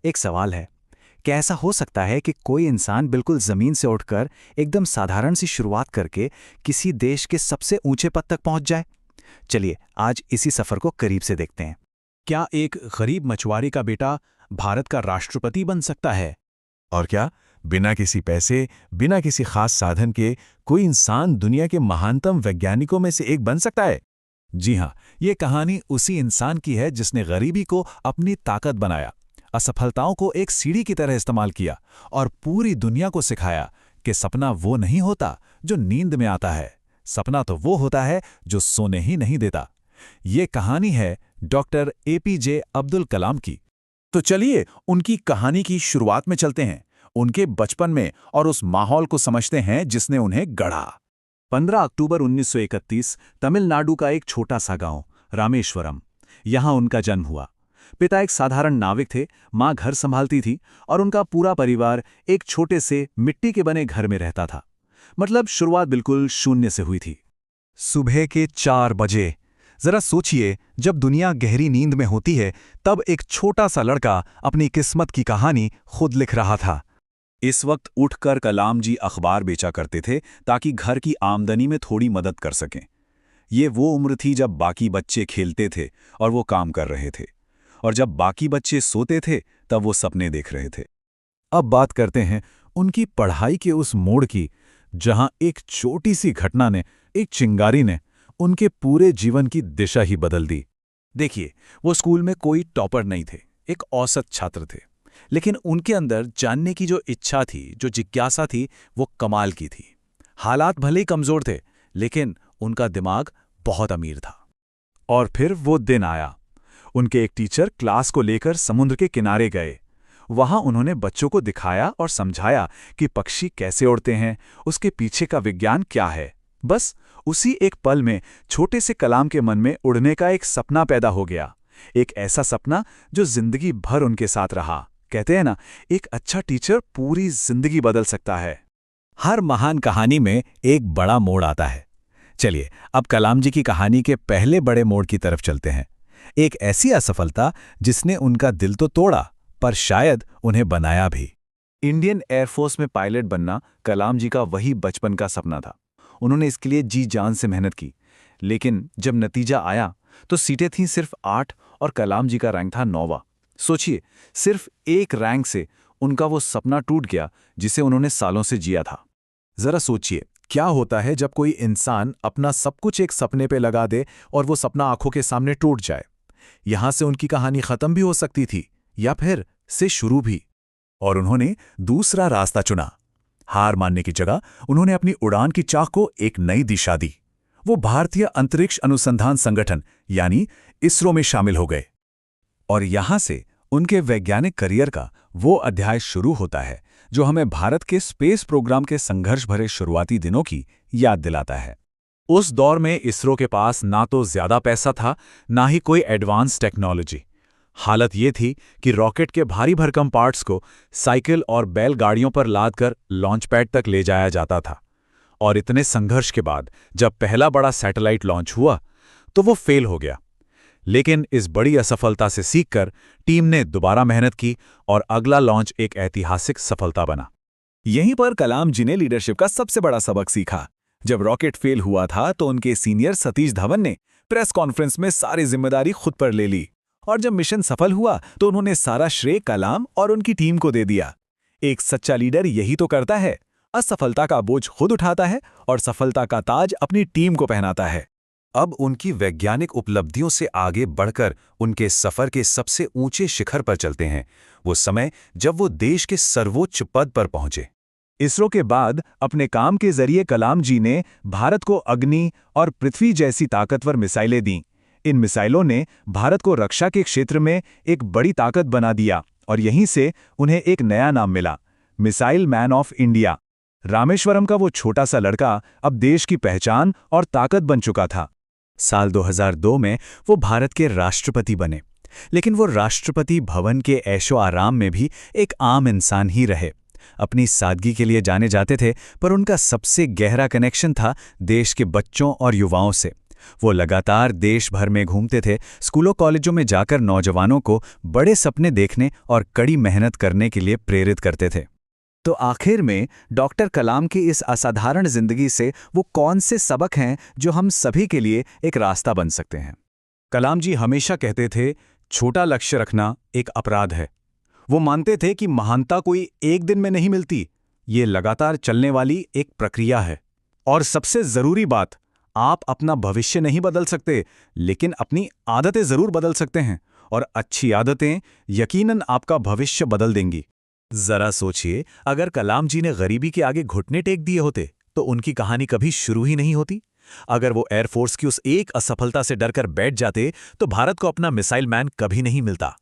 एक सवाल है, क्या ऐसा हो सकता है कि कोई इंसान बिल्कुल जमीन से उठकर एकदम साधारण सी शुरुआत करके किसी देश के सबसे ऊंचे पद तक पहुंच जाए? चलिए आज इसी सफर को करीब से देखते हैं। क्या एक गरीब मछुआरे का बेटा भारत का राष्ट्रपति बन सकता है? और क्या बिना किसी पैसे, बिना किसी खास साधन के कोई इंसान दुनिया के महानतम वैज्ञानिकों में से एक बन सकता है? जी हाँ, ये कहानी उसी इंसान की है जिसने गरीबी को अपनी ताकत बनाया, असफलताओं को एक सीढ़ी की तरह इस्तेमाल किया और पूरी दुनिया को सिखाया कि सपना वो नहीं होता जो नींद में आता है, सपना तो वो होता है जो सोने ही नहीं देता। ये कहानी है डॉक्टर एपीजे अब्दुल कलाम की। तो चलिए उनकी कहानी की शुरुआत में चलते हैं, उनके बचपन में, और उस माहौल को समझते हैं जिसने उन्हें गढ़ा। 15 अक्टूबर 1931 तमिलनाडु का एक छोटा सा गांव रामेश्वरम, यहां उनका जन्म हुआ। पिता एक साधारण नाविक थे, मां घर संभालती थी और उनका पूरा परिवार एक छोटे से मिट्टी के बने घर में रहता था। मतलब शुरुआत बिल्कुल शून्य से हुई थी। सुबह के 4 बजे। जरा सोचिए, जब दुनिया गहरी नींद में होती है तब एक छोटा सा लड़का अपनी किस्मत की कहानी खुद लिख रहा था। इस वक्त उठकर कलाम जी अखबार बेचा करते थे ताकि घर की आमदनी में थोड़ी मदद कर सकें। ये वो उम्र थी जब बाकी बच्चे खेलते थे और वो काम कर रहे थे, और जब बाकी बच्चे सोते थे तब वो सपने देख रहे थे। अब बात करते हैं उनकी पढ़ाई के उस मोड़ की, जहां एक छोटी सी घटना ने, एक चिंगारी ने उनके पूरे जीवन की दिशा ही बदल दी। देखिए, वो स्कूल में कोई टॉपर नहीं थे, एक औसत छात्र थे, लेकिन उनके अंदर जानने की जो इच्छा थी, जो जिज्ञासा थी, वो कमाल की थी। हालात भले ही कमजोर थे, लेकिन उनका दिमाग बहुत अमीर था। और फिर वो दिन आया। उनके एक टीचर क्लास को लेकर समुद्र के किनारे गए। वहां उन्होंने बच्चों को दिखाया और समझाया कि पक्षी कैसे उड़ते हैं, उसके पीछे का विज्ञान क्या है। बस उसी एक पल में छोटे से कलाम के मन में उड़ने का एक सपना पैदा हो गया। एक ऐसा सपना जो जिंदगी भर उनके साथ रहा। कहते हैं ना, एक अच्छा टीचर पूरी जिंदगी बदल सकता है। हर महान कहानी में एक बड़ा मोड़ आता है। चलिए अब कलाम जी की कहानी के पहले बड़े मोड़ की तरफ चलते हैं। एक ऐसी असफलता जिसने उनका दिल तो तोड़ा, पर शायद उन्हें बनाया भी। इंडियन एयरफोर्स में पायलट बनना कलाम जी का वही बचपन का सपना था। उन्होंने इसके लिए जी जान से मेहनत की, लेकिन जब नतीजा आया तो सीटें थीं सिर्फ 8 और कलाम जी का रैंक था 9वां। सोचिए, सिर्फ एक रैंक से उनका वो सपना टूट गया जिसे उन्होंने सालों से जिया था। जरा सोचिए, क्या होता है जब कोई इंसान अपना सब कुछ एक सपने पे लगा दे और वो सपना आंखों के सामने टूट जाए। यहां से उनकी कहानी खत्म भी हो सकती थी, या फिर से शुरू भी। और उन्होंने दूसरा रास्ता चुना। हार मानने की जगह उन्होंने अपनी उड़ान की चाक को एक नई दिशा दी। वो भारतीय अंतरिक्ष अनुसंधान संगठन यानी इसरो में शामिल हो गए। और यहां से उनके वैज्ञानिक करियर का वो अध्याय शुरू होता है जो हमें भारत के स्पेस प्रोग्राम के संघर्ष भरे शुरुआती दिनों की याद दिलाता है। उस दौर में इसरो के पास ना तो ज्यादा पैसा था, ना ही कोई एडवांस टेक्नोलॉजी। हालत ये थी कि रॉकेट के भारी भरकम पार्ट्स को साइकिल और बैलगाड़ियों पर लादकर लॉन्च पैड तक ले जाया जाता था। और इतने संघर्ष के बाद जब पहला बड़ा सैटेलाइट लॉन्च हुआ तो वो फेल हो गया। लेकिन इस बड़ी असफलता से सीखकर टीम ने दोबारा मेहनत की और अगला लॉन्च एक ऐतिहासिक सफलता बना। यहीं पर कलाम जी ने लीडरशिप का सबसे बड़ा सबक सीखा। जब रॉकेट फेल हुआ था तो उनके सीनियर सतीश धवन ने प्रेस कॉन्फ्रेंस में सारी जिम्मेदारी खुद पर ले ली, और जब मिशन सफल हुआ तो उन्होंने सारा श्रेय कलाम और उनकी टीम को दे दिया। एक सच्चा लीडर यही तो करता है, असफलता का बोझ खुद उठाता है और सफलता का ताज अपनी टीम को पहनाता है। अब उनकी वैज्ञानिक उपलब्धियों से आगे बढ़कर उनके सफर के सबसे ऊंचे शिखर पर चलते हैं। वो समय जब वो देश के सर्वोच्च पद पर पहुंचे। इसरो के बाद अपने काम के जरिए कलाम जी ने भारत को अग्नि और पृथ्वी जैसी ताकतवर मिसाइलें दीं। इन मिसाइलों ने भारत को रक्षा के क्षेत्र में एक बड़ी ताकत बना दिया, और यहीं से उन्हें एक नया नाम मिला, missile man of India. Rameswaram का वो छोटा सा लड़का अब देश की पहचान और ताकत बन चुका था। साल 2002 में वो भारत के राष्ट्रपति बने, लेकिन वो राष्ट्रपति भवन के ऐशो आराम में भी एक आम इंसान ही रहे। अपनी सादगी के लिए जाने जाते थे, पर उनका सबसे गहरा कनेक्शन था देश के बच्चों और युवाओं से। वो लगातार देश भर में घूमते थे, स्कूलों कॉलेजों में जाकर नौजवानों को बड़े सपने देखने और कड़ी मेहनत करने के लिए प्रेरित करते थे। तो आखिर में डॉक्टर कलाम की इस असाधारण जिंदगी से वो कौन से सबक हैं जो हम सभी के लिए एक रास्ता बन सकते हैं? कलाम जी हमेशा कहते थे, छोटा लक्ष्य रखना एक अपराध है। वो मानते थे कि महानता कोई एक दिन में नहीं मिलती, ये लगातार चलने वाली एक प्रक्रिया है। और सबसे जरूरी बात, आप अपना भविष्य नहीं बदल सकते, लेकिन अपनी आदतें जरूर बदल सकते हैं, और अच्छी आदतें यकीनन आपका भविष्य बदल देंगी। जरा सोचिए, अगर कलाम जी ने गरीबी के आगे घुटने टेक दिए होते तो उनकी कहानी कभी शुरू ही नहीं होती। अगर वो एयरफोर्स की उस एक असफलता से डरकर बैठ जाते तो भारत को अपना मिसाइल मैन कभी नहीं मिलता।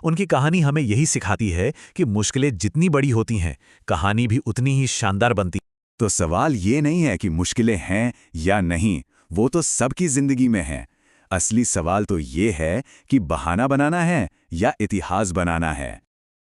उनकी कहानी हमें यही सिखाती है कि मुश्किलें जितनी बड़ी होती हैं, कहानी भी उतनी ही शानदार बनती। तो सवाल ये नहीं है कि मुश्किलें हैं या नहीं, वो तो सबकी जिंदगी में है। असली सवाल तो ये है कि बहाना बनाना है या इतिहास बनाना है।